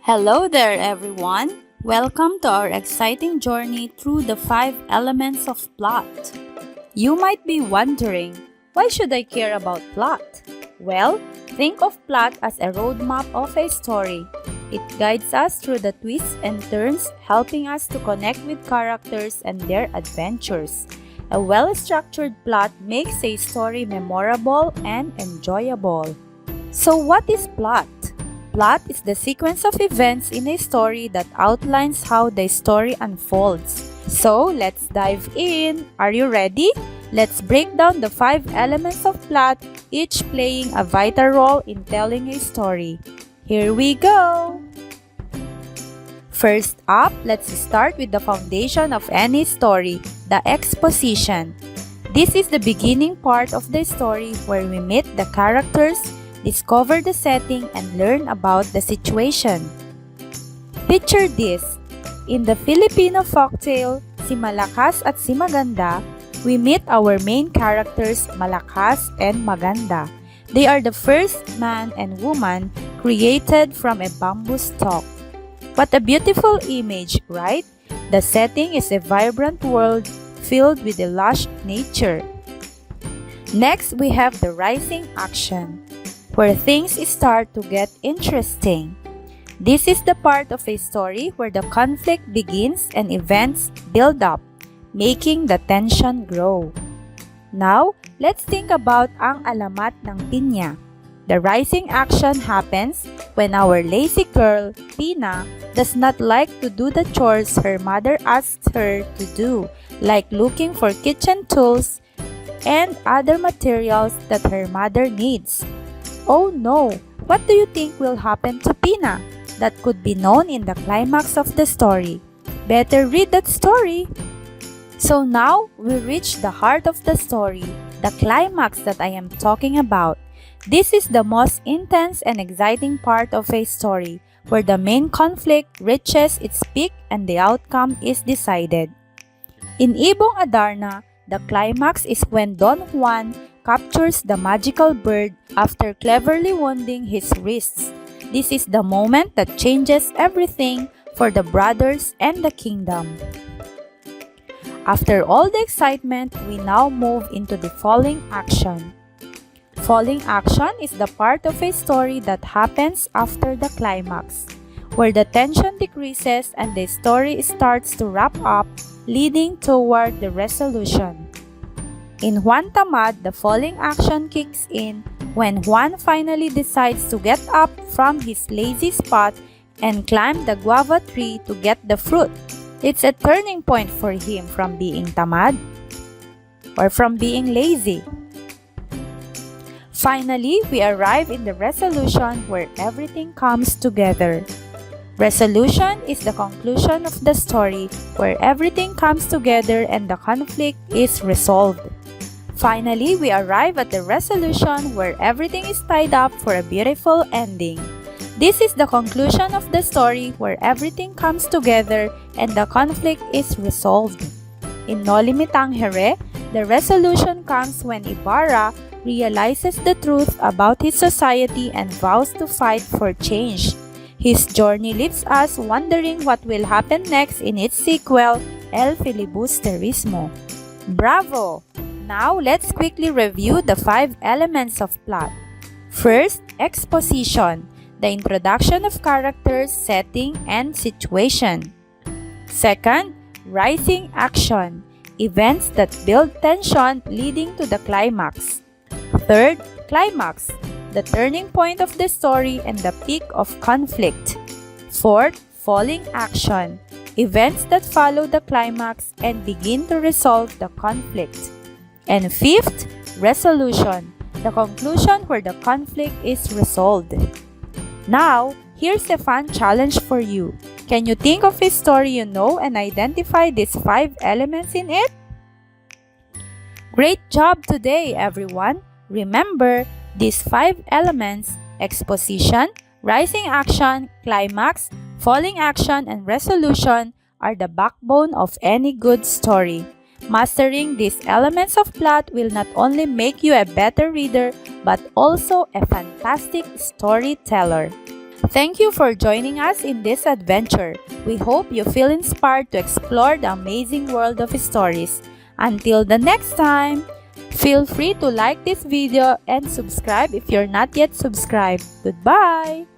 Hello there, everyone! Welcome to our exciting journey through the 5 elements of plot. You might be wondering, why should I care about plot? Well, think of plot as a roadmap of a story. It guides us through the twists and turns, helping us to connect with characters and their adventures. A well-structured plot makes a story memorable and enjoyable. So what is plot? Plot is the sequence of events in a story that outlines how the story unfolds. So, let's dive in. Are you ready? Let's break down the 5 elements of plot, each playing a vital role in telling a story. Here we go! First up, let's start with the foundation of any story, the exposition. This is the beginning part of the story where we meet the characters, discover the setting, and learn about the situation. Picture this. In the Filipino folktale, Si Malakas at Si Maganda, we meet our main characters Malakas and Maganda. They are the first man and woman created from a bamboo stalk. What a beautiful image, right? The setting is a vibrant world filled with a lush nature. Next, we have the rising action, where things start to get interesting. This is the part of a story where the conflict begins and events build up, making the tension grow. Now, let's think about ang alamat ng pinya. The rising action happens when our lazy girl, Pina, does not like to do the chores her mother asks her to do, like looking for kitchen tools and other materials that her mother needs. Oh no! What do you think will happen to Pina? That could be known in the climax of the story. Better read that story! So now, we reach the heart of the story, the climax that I am talking about. This is the most intense and exciting part of a story, where the main conflict reaches its peak and the outcome is decided. In Ibong Adarna, the climax is when Don Juan captures the magical bird after cleverly wounding his wrists. This is the moment that changes everything for the brothers and the kingdom. After all the excitement, we now move into the falling action. Falling action is the part of a story that happens after the climax, where the tension decreases and the story starts to wrap up, leading toward the resolution. In Juan Tamad, the falling action kicks in when Juan finally decides to get up from his lazy spot and climb the guava tree to get the fruit. It's a turning point for him from being tamad or from being lazy. Finally, we arrive in the resolution where everything comes together. Resolution is the conclusion of the story where everything comes together and the conflict is resolved. Finally, we arrive at the resolution where everything is tied up for a beautiful ending. This is the conclusion of the story where everything comes together and the conflict is resolved. In No Limitang Here, the resolution comes when Ibarra realizes the truth about his society and vows to fight for change. His journey leaves us wondering what will happen next in its sequel, El Filibusterismo. Bravo! Now, let's quickly review the 5 elements of plot. First, exposition, the introduction of characters, setting, and situation. Second, rising action, events that build tension leading to the climax. Third, climax, the turning point of the story and the peak of conflict. Fourth, falling action, events that follow the climax and begin to resolve the conflict. And fifth, resolution, the conclusion where the conflict is resolved. Now, here's a fun challenge for you. Can you think of a story you know and identify these 5 elements in it? Great job today, everyone! Remember, these 5 elements, exposition, rising action, climax, falling action, and resolution, are the backbone of any good story. Mastering these elements of plot will not only make you a better reader, but also a fantastic storyteller. Thank you for joining us in this adventure. We hope you feel inspired to explore the amazing world of stories. Until the next time, feel free to like this video and subscribe if you're not yet subscribed. Goodbye!